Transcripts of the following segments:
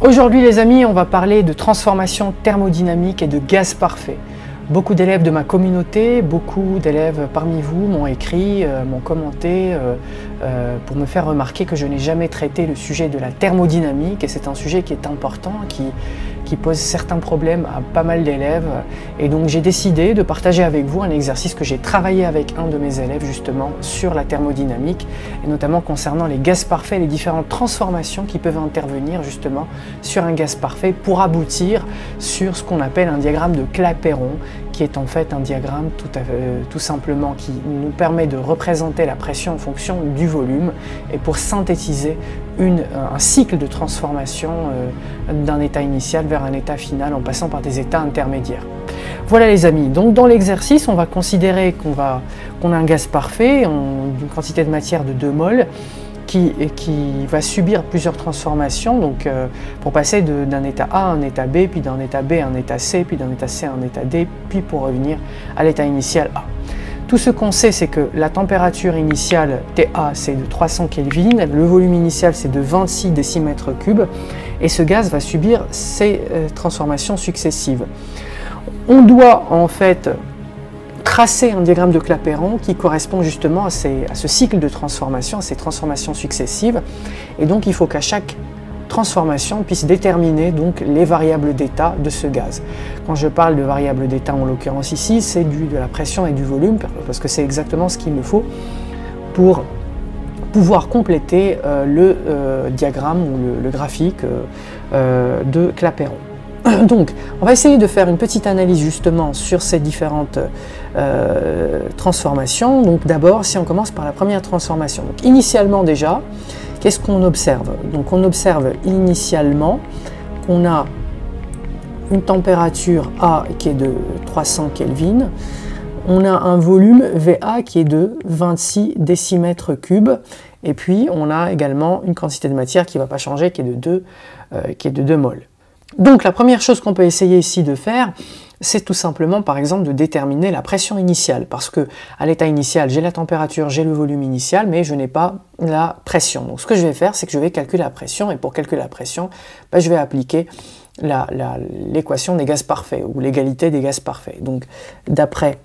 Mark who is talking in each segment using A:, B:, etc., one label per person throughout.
A: Aujourd'hui les amis, on va parler de transformation thermodynamique et de gaz parfait. Beaucoup d'élèves de ma communauté, beaucoup d'élèves parmi vous m'ont écrit, m'ont commenté pour me faire remarquer que je n'ai jamais traité le sujet de la thermodynamique et c'est un sujet qui est important, qui pose certains problèmes à pas mal d'élèves et donc j'ai décidé de partager avec vous un exercice que j'ai travaillé avec un de mes élèves justement sur la thermodynamique et notamment concernant les gaz parfaits et les différentes transformations qui peuvent intervenir justement sur un gaz parfait pour aboutir sur ce qu'on appelle un diagramme de Clapeyron qui est en fait un diagramme tout simplement qui nous permet de représenter la pression en fonction du volume et pour synthétiser un cycle de transformation d'un état initial vers un état final en passant par des états intermédiaires. Voilà les amis, donc dans l'exercice on va considérer qu'on a un gaz parfait d'une quantité de matière de 2 mols qui va subir plusieurs transformations donc, pour passer d'un état A à un état B, puis d'un état B à un état C, puis d'un état C à un état D, puis pour revenir à l'état initial A. Tout ce qu'on sait, c'est que la température initiale TA, c'est de 300 Kelvin, le volume initial, c'est de 26 décimètres cubes, et ce gaz va subir ces transformations successives. On doit en fait tracer un diagramme de Clapeyron qui correspond justement à ce cycle de transformation, à ces transformations successives, et donc il faut qu'à chaque transformation puisse déterminer donc les variables d'état de ce gaz. Quand je parle de variables d'état en l'occurrence ici, c'est de la pression et du volume, parce que c'est exactement ce qu'il me faut pour pouvoir compléter le diagramme ou le graphique de Clapeyron. Donc, on va essayer de faire une petite analyse justement sur ces différentes transformations. Donc d'abord, si on commence par la première transformation. Donc, initialement déjà, qu'est-ce qu'on observe? Donc on observe initialement qu'on a une température A qui est de 300 Kelvin, on a un volume VA qui est de 26 décimètres cubes, et puis on a également une quantité de matière qui ne va pas changer, qui est de 2 mols. Donc la première chose qu'on peut essayer ici de faire, c'est tout simplement par exemple de déterminer la pression initiale, parce que à l'état initial, j'ai la température, j'ai le volume initial, mais je n'ai pas la pression. Donc ce que je vais faire, c'est que je vais calculer la pression, et pour calculer la pression, je vais appliquer l'équation des gaz parfaits, ou l'égalité des gaz parfaits. Donc d'après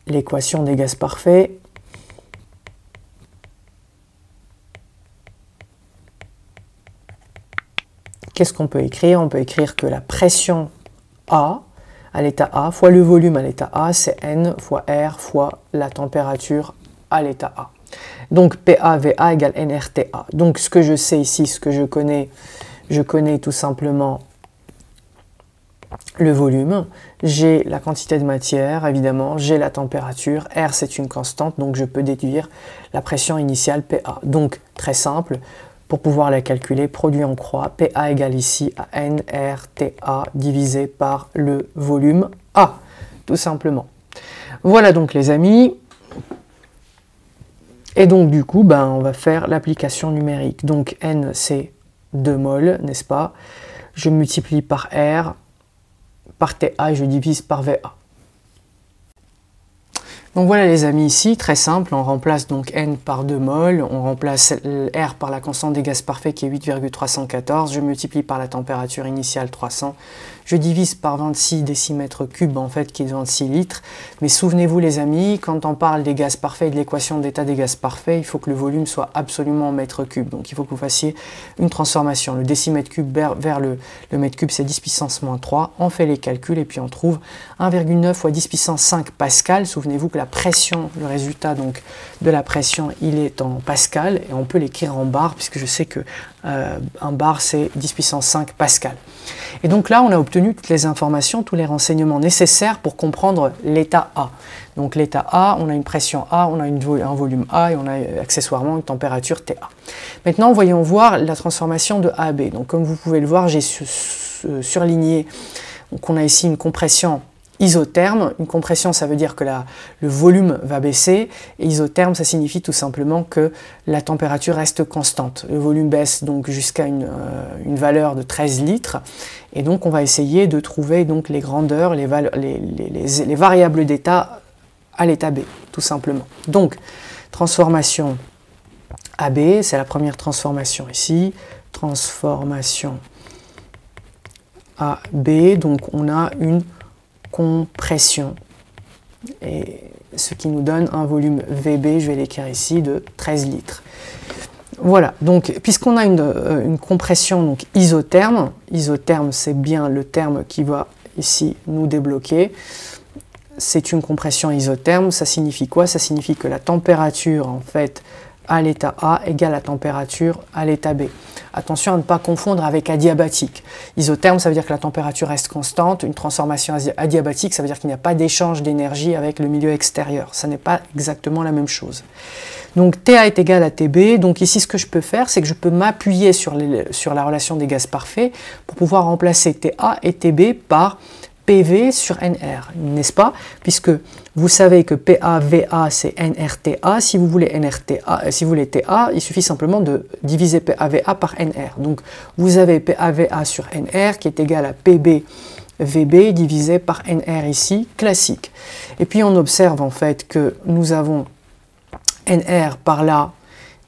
A: l'équation des gaz parfaits, qu'est-ce qu'on peut écrire? On peut écrire que la pression A à l'état A fois le volume à l'état A, c'est N fois R fois la température à l'état A. Donc PAVA égale NRTA. Donc ce que je sais ici, ce que je connais tout simplement le volume, j'ai la quantité de matière, évidemment, j'ai la température, R c'est une constante, donc je peux déduire la pression initiale PA. Donc très simple. Pour pouvoir la calculer, produit en croix, PA égale ici à NRTA divisé par le volume A, tout simplement. Voilà donc les amis. Et donc du coup, on va faire l'application numérique. Donc N c'est 2 mols, n'est-ce pas? Je multiplie par R, par TA et je divise par VA. Donc voilà les amis, ici, très simple, on remplace donc N par 2 mols, on remplace R par la constante des gaz parfaits qui est 8,314, je multiplie par la température initiale 300, je divise par 26 décimètres cubes en fait qui est 26 litres, mais souvenez-vous les amis, quand on parle des gaz parfaits et de l'équation d'état des gaz parfaits, il faut que le volume soit absolument en mètres cubes, donc il faut que vous fassiez une transformation, le décimètre cube vers le mètre cube c'est 10 puissance moins 3, on fait les calculs et puis on trouve 1,9 fois 10 puissance 5 pascal, souvenez-vous que la pression, le résultat donc de la pression, il est en pascal et on peut l'écrire en bar puisque je sais que un bar c'est 10 puissance 5 pascal. Et donc là on a obtenu toutes les informations, tous les renseignements nécessaires pour comprendre l'état A. Donc l'état A, on a une pression A, on a un volume A et on a accessoirement une température TA. Maintenant voyons voir la transformation de A à B. Donc comme vous pouvez le voir, j'ai surligné qu'on a ici une compression isotherme. Une compression, ça veut dire que le volume va baisser, et isotherme, ça signifie tout simplement que la température reste constante. Le volume baisse donc jusqu'à une valeur de 13 litres, et donc on va essayer de trouver donc les grandeurs, les variables d'état à l'état B, tout simplement. Donc, transformation AB, c'est la première transformation ici, transformation AB, donc on a une compression, et ce qui nous donne un volume VB, je vais l'écrire ici, de 13 litres. Voilà, donc puisqu'on a une compression donc isotherme, isotherme c'est bien le terme qui va ici nous débloquer, c'est une compression isotherme, ça signifie quoi? Ça signifie que la température en fait à l'état A égale la température à l'état B. Attention à ne pas confondre avec adiabatique. Isotherme, ça veut dire que la température reste constante. Une transformation adiabatique, ça veut dire qu'il n'y a pas d'échange d'énergie avec le milieu extérieur. Ça n'est pas exactement la même chose. Donc TA est égal à TB. Donc ici, ce que je peux faire, c'est que je peux m'appuyer sur la relation des gaz parfaits pour pouvoir remplacer TA et TB par PV sur NR, n'est-ce pas? Puisque vous savez que PAVA c'est NRTA, si vous voulez TA, il suffit simplement de diviser PAVA par NR. Donc vous avez PAVA sur NR qui est égal à PBVB divisé par NR ici, classique. Et puis on observe en fait que nous avons NR par là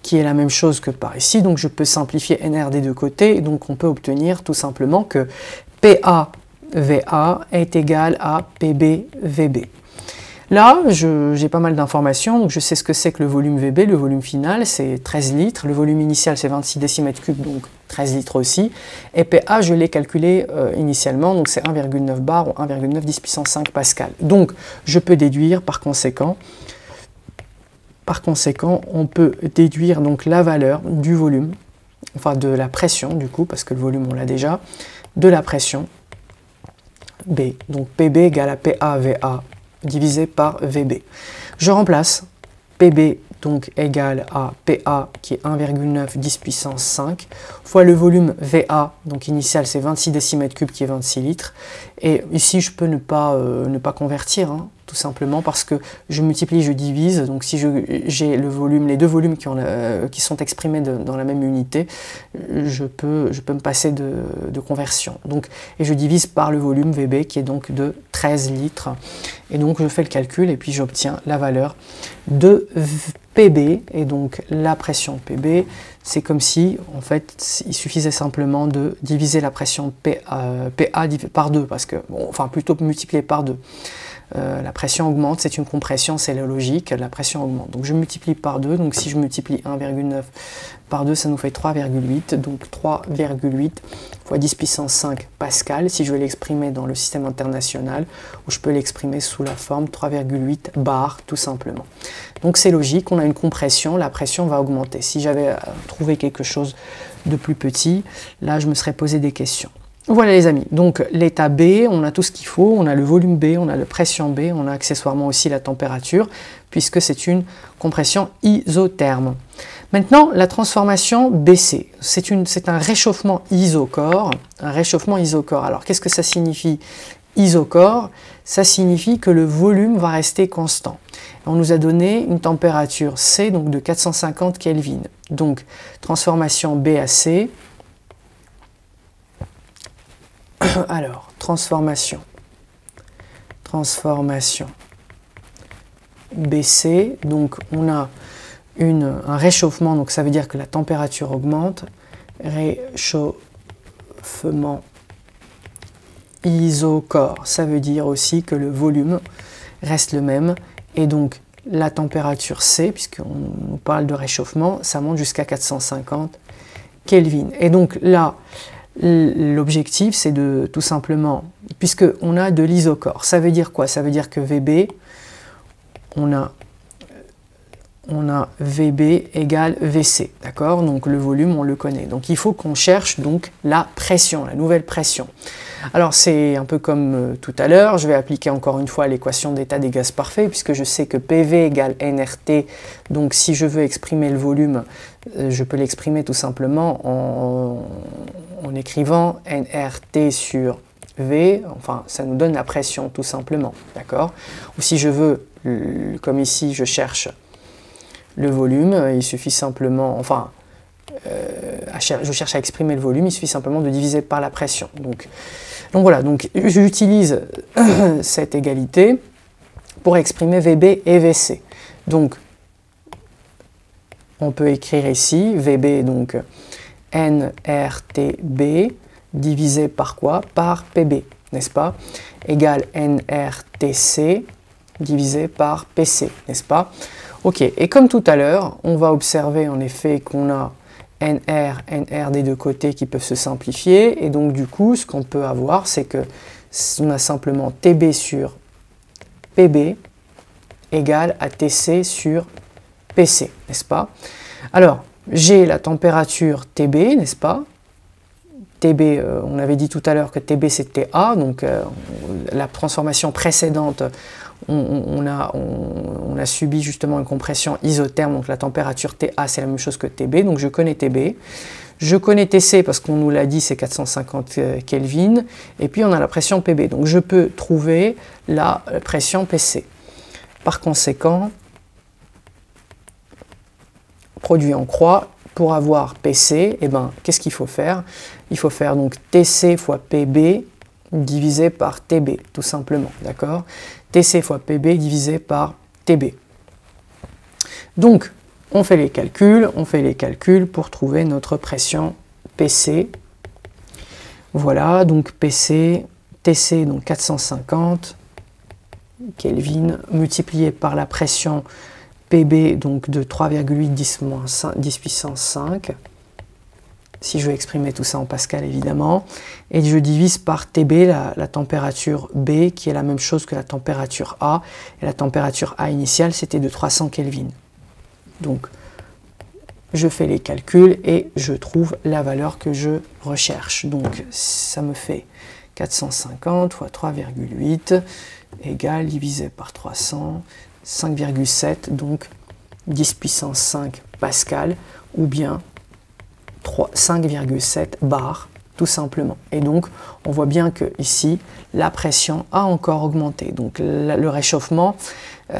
A: qui est la même chose que par ici, donc je peux simplifier NR des deux côtés, donc on peut obtenir tout simplement que PAVA est égal à PBVB. Là, j'ai pas mal d'informations, donc je sais ce que c'est que le volume VB, le volume final, c'est 13 litres, le volume initial c'est 26 décimètres cubes, donc 13 litres aussi, et PA, je l'ai calculé initialement, donc c'est 1,9 bar ou 1,9 10 puissance 5 pascal. Donc, je peux déduire par conséquent, on peut déduire donc la valeur du volume, enfin de la pression du coup, parce que le volume on l'a déjà, de la pression B. Donc PB égale à PAVA divisé par VB. Je remplace PB donc égal à PA qui est 1,9 10 puissance 5 fois le volume VA, donc initial c'est 26 décimètres cubes qui est 26 litres. Et ici je peux ne pas convertir, hein, tout simplement parce que je multiplie, je divise, donc si j'ai le volume, les deux volumes qui sont exprimés dans la même unité, je peux me passer de conversion. Donc, et je divise par le volume VB qui est donc de 13 litres. Et donc je fais le calcul et puis j'obtiens la valeur de PB, et donc la pression PB, c'est comme si, en fait, il suffisait simplement de diviser la pression PA par 2, parce que, bon, enfin plutôt multiplier par 2. La pression augmente, c'est une compression, c'est la logique, la pression augmente. Donc je multiplie par 2, donc si je multiplie 1,9 par 2, ça nous fait 3,8, donc 3,8 fois 10 puissance 5 pascal, si je veux l'exprimer dans le système international, ou je peux l'exprimer sous la forme 3,8 bar, tout simplement. Donc c'est logique, on a une compression, la pression va augmenter. Si j'avais trouvé quelque chose de plus petit, là je me serais posé des questions. Voilà les amis, donc l'état B, on a tout ce qu'il faut, on a le volume B, on a la pression B, on a accessoirement aussi la température, puisque c'est une compression isotherme. Maintenant, la transformation BC, c'est un réchauffement isocore, Alors qu'est-ce que ça signifie isocore? Ça signifie que le volume va rester constant. On nous a donné une température C, donc de 450 Kelvin. Donc, transformation B à C. Alors, transformation BC, donc on a un réchauffement, donc ça veut dire que la température augmente, réchauffement isocore, ça veut dire aussi que le volume reste le même, et donc la température C, puisqu'on nous parle de réchauffement, ça monte jusqu'à 450 Kelvin. Et donc là, l'objectif, c'est de tout simplement, puisqu'on a de l'isocore, ça veut dire quoi? Ça veut dire que VB, on a VB égale VC, d'accord? Donc le volume, on le connaît. Donc il faut qu'on cherche donc la pression, la nouvelle pression. Alors c'est un peu comme tout à l'heure, je vais appliquer encore une fois l'équation d'état des gaz parfaits, puisque je sais que PV égale NRT, donc si je veux exprimer le volume, je peux l'exprimer tout simplement en écrivant NRT sur V, enfin ça nous donne la pression tout simplement, d'accord? Ou si je veux, comme ici je cherche le volume, il suffit simplement, enfin, je cherche à exprimer le volume, il suffit simplement de diviser par la pression. Donc voilà, donc j'utilise cette égalité pour exprimer VB et VC. Donc, on peut écrire ici, VB, donc nRTB divisé par quoi? Par PB, n'est-ce pas? Égale nRTC divisé par PC, n'est-ce pas? Ok, et comme tout à l'heure, on va observer en effet qu'on a NR des deux côtés qui peuvent se simplifier, et donc du coup, ce qu'on peut avoir, c'est que on a simplement TB sur PB égale à TC sur PC, n'est-ce pas? Alors, j'ai la température TB, n'est-ce pas? TB, on avait dit tout à l'heure que TB c'était A, donc la transformation précédente, on a subi justement une compression isotherme, donc la température TA c'est la même chose que TB, donc je connais TB. Je connais TC parce qu'on nous l'a dit, c'est 450 Kelvin, et puis on a la pression PB, donc je peux trouver la pression PC. Par conséquent, produit en croix, pour avoir PC, eh ben, qu'est-ce qu'il faut faire? Il faut faire donc TC fois PB divisé par TB, tout simplement, d'accord? TC fois PB divisé par TB. Donc, on fait les calculs pour trouver notre pression PC. Voilà, donc PC, TC, donc 450 Kelvin, multiplié par la pression PB, donc de 3,8 10 puissance 5, si je veux exprimer tout ça en pascal évidemment, et je divise par TB, la température B, qui est la même chose que la température A, et la température A initiale c'était de 300 Kelvin. Donc je fais les calculs et je trouve la valeur que je recherche. Donc ça me fait 450 fois 3,8 égale divisé par 300, 5,7, donc 10 puissance 5 pascal, ou bien 5,7 bar, tout simplement. Et donc, on voit bien que ici, la pression a encore augmenté. Donc, le réchauffement,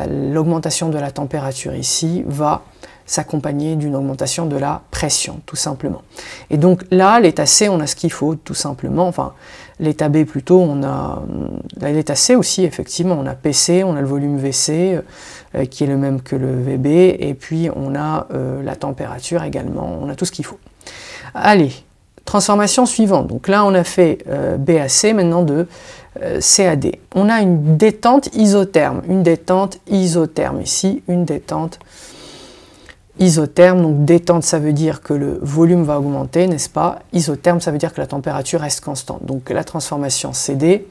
A: l'augmentation de la température ici va s'accompagner d'une augmentation de la pression, tout simplement. Et donc là, l'état C, on a ce qu'il faut, tout simplement. Enfin, l'état B plutôt, on a l'état C aussi, effectivement. On a PC, on a le volume VC, qui est le même que le VB, et puis on a la température également, on a tout ce qu'il faut. Allez, transformation suivante. Donc là, on a fait B à C, maintenant de C à D. On a une détente isotherme ici, une détente isotherme. Donc détente, ça veut dire que le volume va augmenter, n'est-ce pas? Isotherme, ça veut dire que la température reste constante. Donc la transformation CD,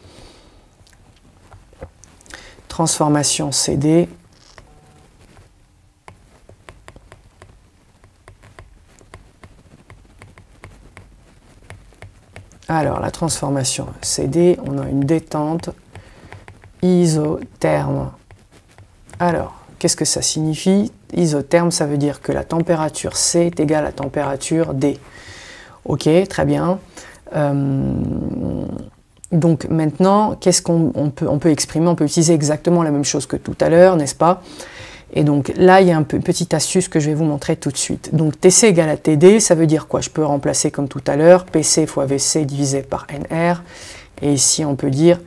A: alors la transformation CD, on a une détente isotherme. Alors, qu'est-ce que ça signifie? Isotherme, ça veut dire que la température C est égale à la température D. Ok, très bien. Donc maintenant, qu'est-ce qu'on peut exprimer? On peut utiliser exactement la même chose que tout à l'heure, n'est-ce pas? Et donc là, il y a une petite astuce que je vais vous montrer tout de suite. Donc TC égale à TD, ça veut dire quoi? Je peux remplacer comme tout à l'heure, PC fois VC divisé par NR. Et ici, on peut dire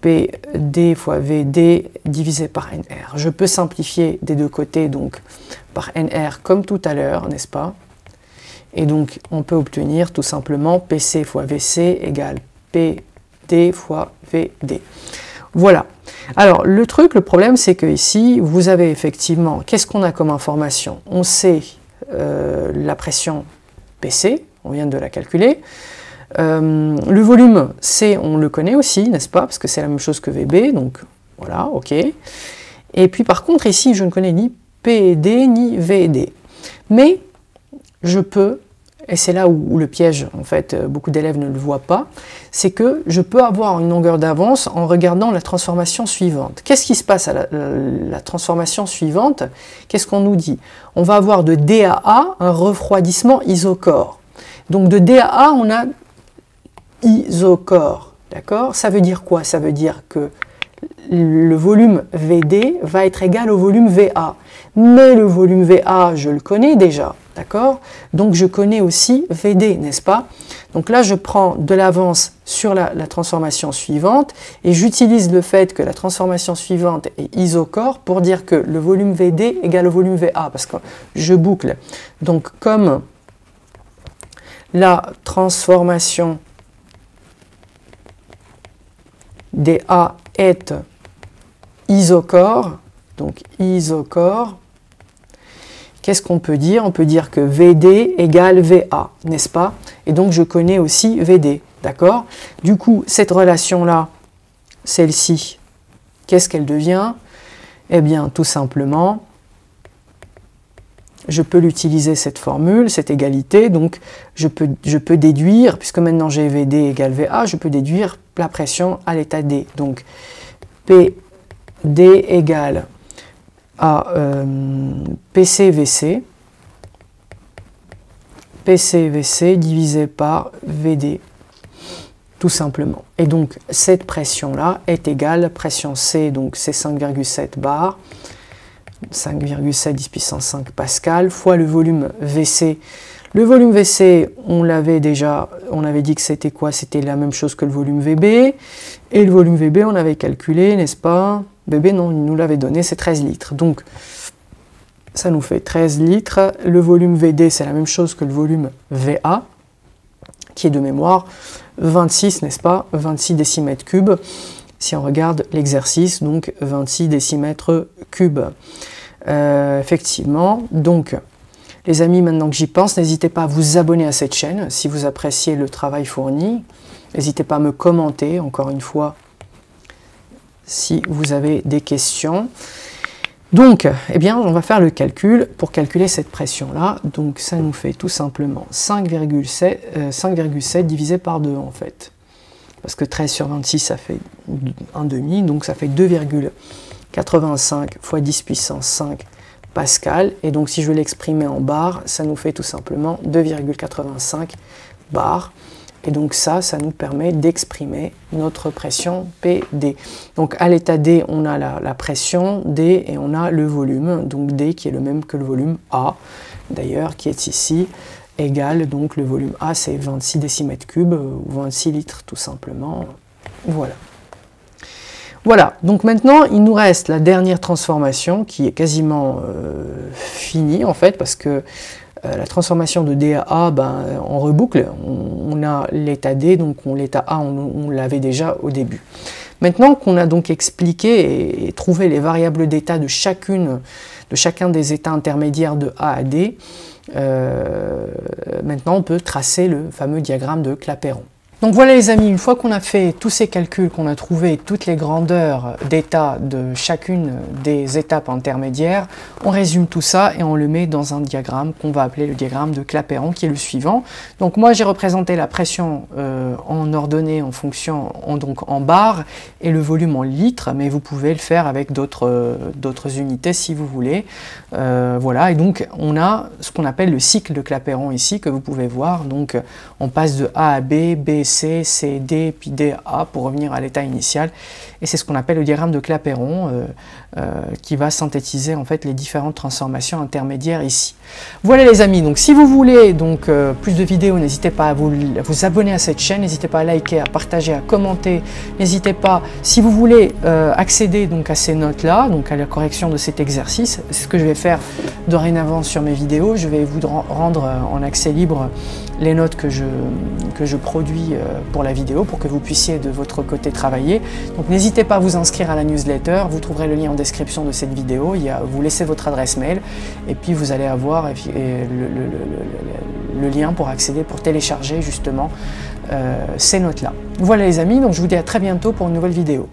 A: PD fois VD divisé par NR. Je peux simplifier des deux côtés, donc par NR comme tout à l'heure, n'est-ce pas? Et donc, on peut obtenir tout simplement PC fois VC égale PD fois VD. Voilà. Alors, le problème, c'est que ici, vous avez effectivement, qu'est-ce qu'on a comme information? On sait la pression PC, on vient de la calculer. Le volume C, on le connaît aussi, n'est-ce pas? Parce que c'est la même chose que VB, donc voilà, ok. Et puis par contre, ici, je ne connais ni PD ni VD. Mais je peux, et c'est là où le piège, en fait, beaucoup d'élèves ne le voient pas, c'est que je peux avoir une longueur d'avance en regardant la transformation suivante. Qu'est-ce qui se passe à la transformation suivante? Qu'est-ce qu'on nous dit? On va avoir de D à A un refroidissement isochore. Donc de D à A, on a isochore, d'accord? Ça veut dire quoi? Ça veut dire que le volume VD va être égal au volume VA. Mais le volume VA, je le connais déjà, d'accord? Donc je connais aussi VD, n'est-ce pas? Donc là, je prends de l'avance sur la transformation suivante et j'utilise le fait que la transformation suivante est isochore pour dire que le volume VD égale au volume VA, parce que je boucle. Donc comme la transformation dA est isochore, donc isochore, qu'est-ce qu'on peut dire? On peut dire que VD égale VA, n'est-ce pas? Et donc je connais aussi VD, d'accord? Du coup, cette relation-là, celle-ci, qu'est-ce qu'elle devient? Eh bien, tout simplement, je peux l'utiliser cette formule, cette égalité, donc je peux déduire, puisque maintenant j'ai VD égale VA, je peux déduire la pression à l'état D. Donc PD égale à PCVC, PCVC divisé par VD, tout simplement. Et donc cette pression-là est égale à pression C, donc c'est 5,7 bar, 5,7 10 puissance 5 pascal, fois le volume VC. Le volume VC, on l'avait déjà, on avait dit que c'était quoi? C'était la même chose que le volume VB. Et le volume VB, on avait calculé, n'est-ce pas? VB, non, il nous l'avait donné, c'est 13 litres. Donc, ça nous fait 13 litres. Le volume VD, c'est la même chose que le volume VA, qui est de mémoire 26, n'est-ce pas? 26 décimètres cubes. Si on regarde l'exercice, donc 26 décimètres cubes. Effectivement, donc, les amis, maintenant que j'y pense, n'hésitez pas à vous abonner à cette chaîne si vous appréciez le travail fourni. N'hésitez pas à me commenter, encore une fois, si vous avez des questions. Donc, eh bien, on va faire le calcul pour calculer cette pression-là. Donc, ça nous fait tout simplement 5,7 divisé par 2, en fait. Parce que 13 sur 26, ça fait 1,5, donc ça fait 2,85 fois 10 puissance 5 pascal. Et donc, si je veux l'exprimer en bar, ça nous fait tout simplement 2,85 bar. Et donc ça nous permet d'exprimer notre pression PD. Donc à l'état D, on a la pression D et on a le volume, donc D qui est le même que le volume A, d'ailleurs, qui est ici, égal, donc le volume A, c'est 26 décimètres cubes, ou 26 litres tout simplement. Voilà. Voilà, donc maintenant, il nous reste la dernière transformation qui est quasiment finie, en fait, parce que la transformation de D à A, on reboucle, on a l'état D, donc l'état A, on l'avait déjà au début. Maintenant qu'on a donc expliqué et trouvé les variables d'état de chacun des états intermédiaires de A à D, maintenant on peut tracer le fameux diagramme de Clapeyron. Donc voilà les amis, une fois qu'on a fait tous ces calculs, qu'on a trouvé toutes les grandeurs d'état de chacune des étapes intermédiaires, on résume tout ça et on le met dans un diagramme qu'on va appeler le diagramme de Clapeyron, qui est le suivant. Donc moi j'ai représenté la pression en ordonnée en fonction, donc en bar, et le volume en litres, mais vous pouvez le faire avec d'autres unités si vous voulez. Voilà, et donc on a ce qu'on appelle le cycle de Clapeyron ici, que vous pouvez voir. Donc on passe de A à B, B, C, C, D, puis D, A pour revenir à l'état initial. Et c'est ce qu'on appelle le diagramme de Clapeyron qui va synthétiser en fait les différentes transformations intermédiaires ici. Voilà les amis, donc si vous voulez donc plus de vidéos, n'hésitez pas à vous abonner à cette chaîne, n'hésitez pas à liker, à partager, à commenter, n'hésitez pas, si vous voulez accéder donc à ces notes-là, donc à la correction de cet exercice, c'est ce que je vais faire dorénavant sur mes vidéos, je vais vous rendre en accès libre les notes que je produis pour la vidéo, pour que vous puissiez de votre côté travailler. Donc n'hésitez pas à vous inscrire à la newsletter, vous trouverez le lien en description de cette vidéo, vous laissez votre adresse mail, et puis vous allez avoir le lien pour accéder, pour télécharger justement ces notes-là. Voilà les amis, donc je vous dis à très bientôt pour une nouvelle vidéo.